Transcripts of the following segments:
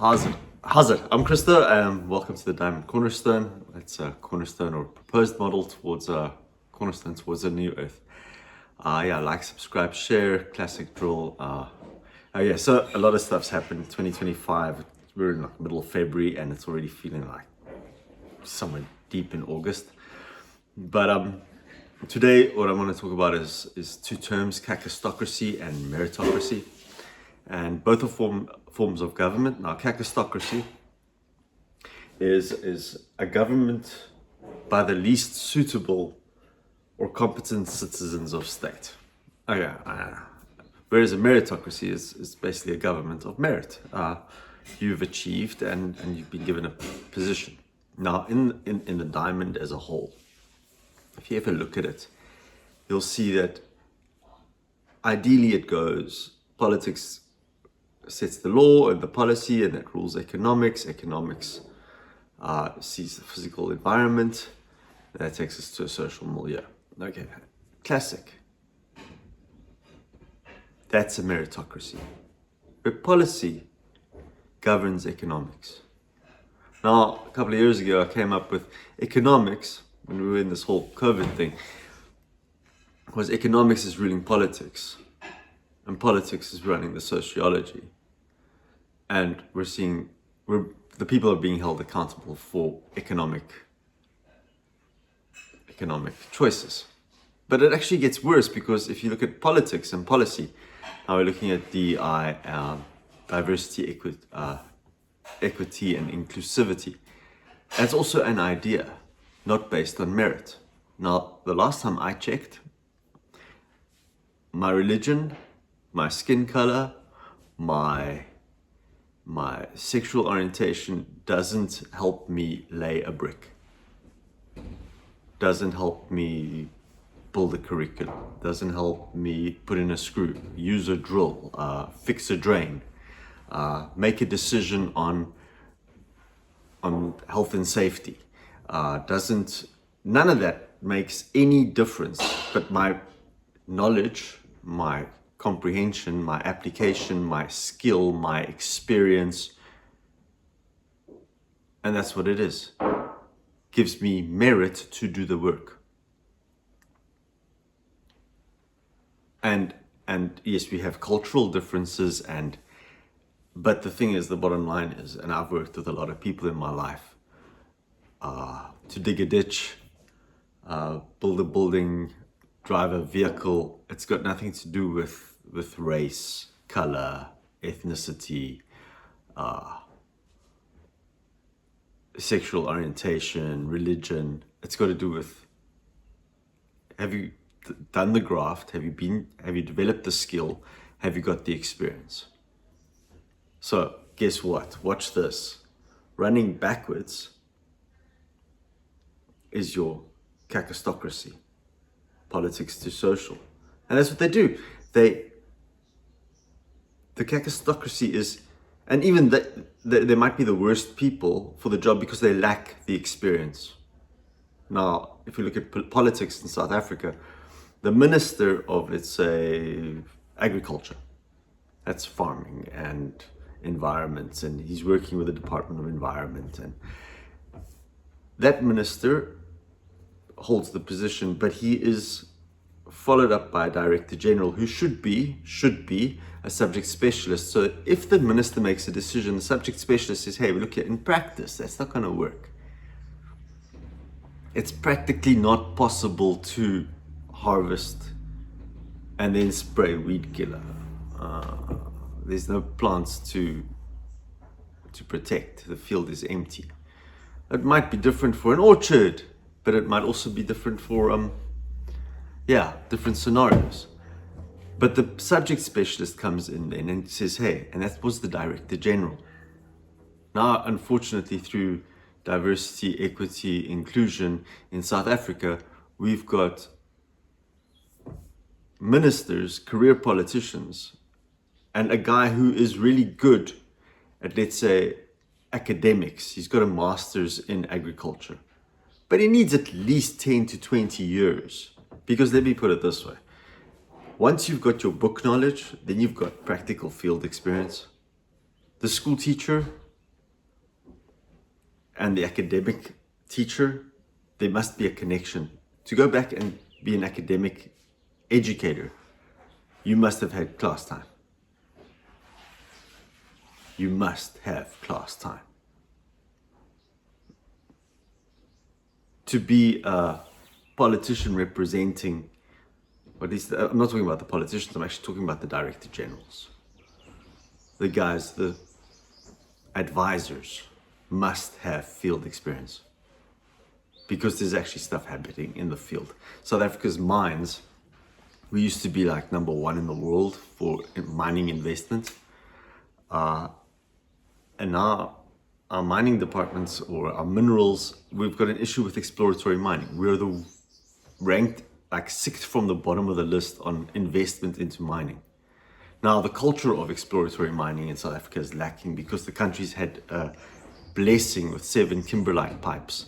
How's it? I'm Krista, and welcome to the Diamond Cornerstone. It's a cornerstone or proposed model towards a cornerstone towards a new earth. Like, subscribe, share, classic drill. So a lot of stuff's happened in 2025. We're in like middle of February, and it's already feeling like somewhere deep in August. But today, what I want to talk about is two terms: Kakistocracy and Meritocracy. And both are forms of government. Now, Kakistocracy is a government by the least suitable or competent citizens of state. Whereas a meritocracy is basically a government of merit. You've achieved and you've been given a position. Now, in the diamond as a whole, if you ever look at it, you'll see that ideally it goes, politics sets the law and the policy, and that rules economics. Economics sees the physical environment. That takes us to a social milieu. Okay, classic. That's a meritocracy. But policy governs economics. Now, a couple of years ago, I came up with economics, when we were in this whole COVID thing, was economics is ruling politics, and politics is running the sociology. And the people are being held accountable for economic choices. But it actually gets worse, because if you look at politics and policy, now we're looking at DI, diversity, equity, and inclusivity. That's also an idea, not based on merit. Now, the last time I checked, my religion, my skin color, my sexual orientation doesn't help me lay a brick, doesn't help me build a curriculum, doesn't help me put in a screw, use a drill, fix a drain, make a decision on health and safety. None of that makes any difference, but my knowledge, my comprehension, my application, my skill, my experience, and that's what it is, gives me merit to do the work. And yes, we have cultural differences, but the thing is, the bottom line is, and I've worked with a lot of people in my life, to dig a ditch, build a building, drive a vehicle, it's got nothing to do with race, color, ethnicity, sexual orientation, religion. It's got to do with, have you done the graft? Have you developed the skill? Have you got the experience? So guess what? Watch this. Running backwards is your Kakistocracy, politics to social. And that's what they do. The Kakistocracy is, and even they might be the worst people for the job because they lack the experience. Now, if you look at politics in South Africa, the minister of, let's say, agriculture, that's farming and environment, and he's working with the Department of Environment, and that minister holds the position, but he is followed up by a director general who should be a subject specialist. So if the minister makes a decision, the subject specialist says, hey, look, in practice, that's not going to work. It's practically not possible to harvest and then spray weed killer. There's no plants to protect. The field is empty. It might be different for an orchard, but it might also be different for different scenarios. But the subject specialist comes in then and says, hey, and that was the director general. Now, unfortunately, through diversity, equity, inclusion in South Africa, we've got ministers, career politicians, and a guy who is really good at, let's say, academics. He's got a master's in agriculture, but he needs at least 10 to 20 years. Because let me put it this way. Once you've got your book knowledge, then you've got practical field experience. The school teacher, and the academic teacher, there must be a connection. To go back and be an academic educator, you must have had class time. You must have class time. To be a politician representing, I'm not talking about the politicians, I'm actually talking about the director generals. The guys, the advisors must have field experience, because there's actually stuff happening in the field. South Africa's mines, we used to be like number one in the world for mining investment. And now our mining departments, or our minerals, we've got an issue with exploratory mining. We're ranked like 6th from the bottom of the list on investment into mining. Now, the culture of exploratory mining in South Africa is lacking, because the country's had a blessing with 7 kimberlite pipes,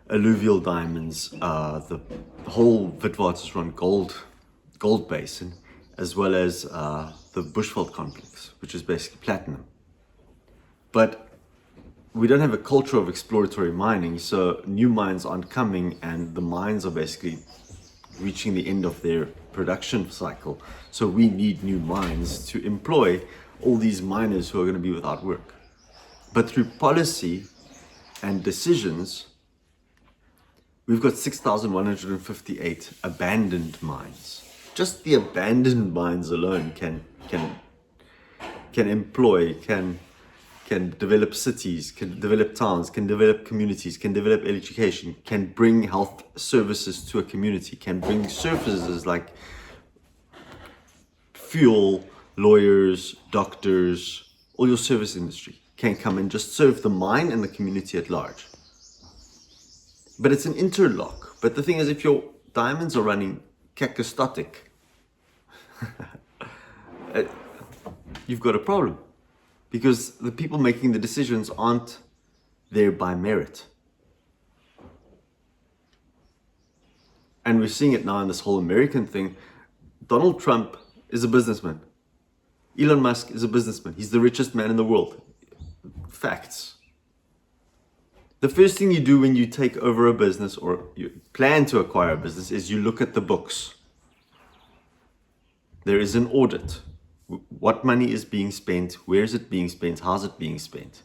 alluvial diamonds, the whole Witwatersrand gold basin, as well as the Bushveld complex, which is basically platinum. But we don't have a culture of exploratory mining, so new mines aren't coming, and the mines are basically reaching the end of their production cycle. So we need new mines to employ all these miners who are going to be without work. But through policy and decisions, we've got 6,158 abandoned mines. Just the abandoned mines alone can employ, can develop cities, can develop towns, can develop communities, can develop education, can bring health services to a community, can bring services like fuel, lawyers, doctors, all your service industry can come and just serve the mine and the community at large. But it's an interlock. But the thing is, if your diamonds are running Kakistocratic, you've got a problem. Because the people making the decisions aren't there by merit. And we're seeing it now in this whole American thing. Donald Trump is a businessman. Elon Musk is a businessman. He's the richest man in the world. Facts. The first thing you do when you take over a business, or you plan to acquire a business, is you look at the books. There is an audit. What money is being spent? Where is it being spent? How's it being spent?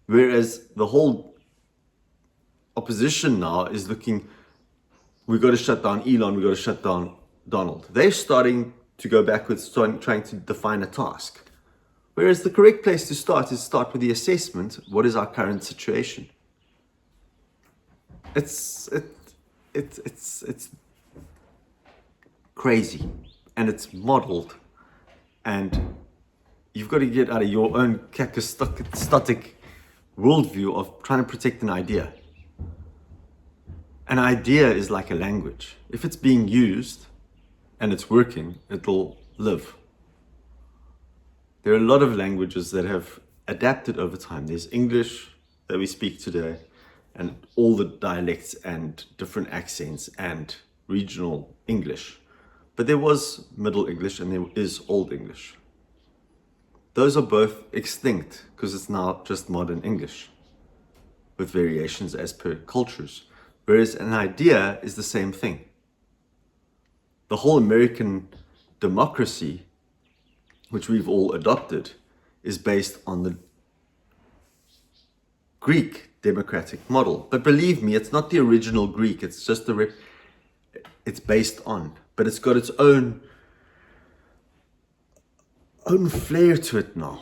Whereas the whole opposition now is looking, we've got to shut down Elon, we've got to shut down Donald. They're starting to go backwards, trying to define a task. Whereas the correct place to start is start with the assessment. What is our current situation? It's crazy, and it's modeled. And you've got to get out of your own Kakistocratic worldview of trying to protect an idea. An idea is like a language. If it's being used and it's working, it'll live. There are a lot of languages that have adapted over time. There's English that we speak today, and all the dialects and different accents and regional English. But there was Middle English and there is Old English. Those are both extinct because it's now just modern English with variations as per cultures. Whereas an idea is the same thing. The whole American democracy, which we've all adopted, is based on the Greek democratic model. But believe me, it's not the original Greek. It's just it's based on. But it's got its own flair to it now.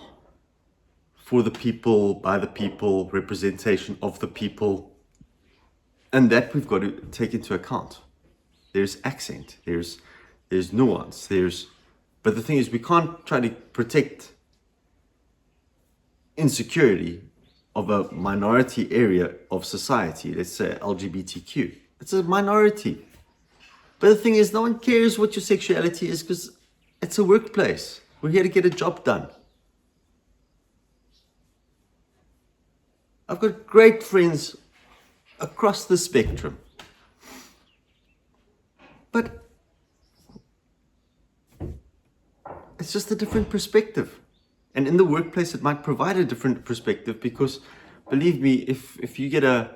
For the people, by the people, representation of the people. And that we've got to take into account. There's accent, there's nuance, but the thing is, we can't try to protect insecurity of a minority area of society, let's say LGBTQ. It's a minority. But the thing is, no one cares what your sexuality is because it's a workplace. We're here to get a job done. I've got great friends across the spectrum. But it's just a different perspective. And in the workplace, it might provide a different perspective because believe me, if you get an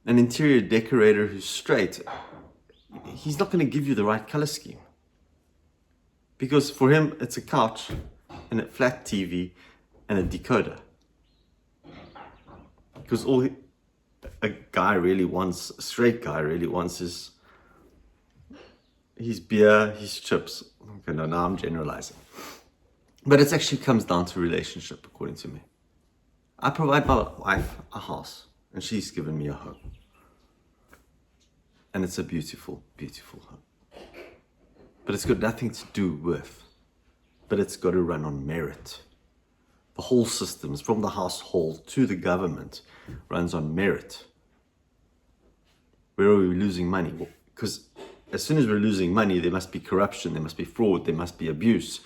interior decorator who's straight, he's not going to give you the right color scheme. Because for him, it's a couch and a flat TV and a decoder. Because all a straight guy really wants is his beer, his chips. Okay, no, now I'm generalizing. But it actually comes down to relationship, according to me. I provide my wife a house, and she's given me a home. And it's a beautiful, beautiful home. But it's got nothing to do with, but it's got to run on merit. The whole systems, from the household to the government, runs on merit. Where are we losing money? Because as soon as we're losing money, there must be corruption, there must be fraud, there must be abuse.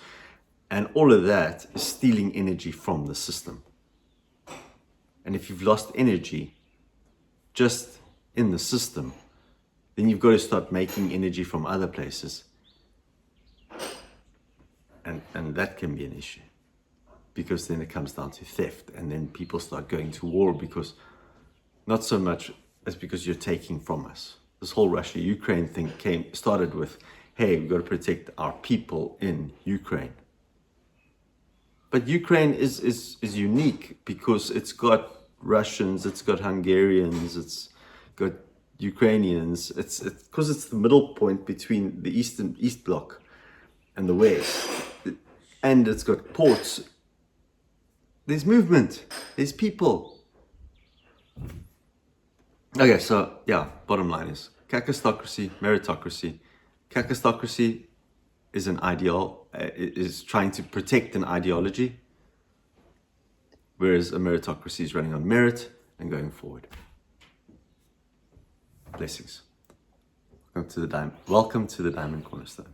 And all of that is stealing energy from the system. And if you've lost energy just in the system, then you've got to start making energy from other places. And that can be an issue. Because then it comes down to theft, and then people start going to war because not so much as because you're taking from us. This whole Russia-Ukraine thing started with, hey, we've got to protect our people in Ukraine. But Ukraine is unique because it's got Russians, it's got Hungarians, it's got Ukrainians. It's because it's the middle point between the East Bloc and the West. And it's got ports. There's movement. There's people. Okay, so yeah, bottom line is Kakistocracy, Meritocracy. Kakistocracy is is trying to protect an ideology, whereas a meritocracy is running on merit and going forward. Blessings. Welcome to the Diamond Cornerstone.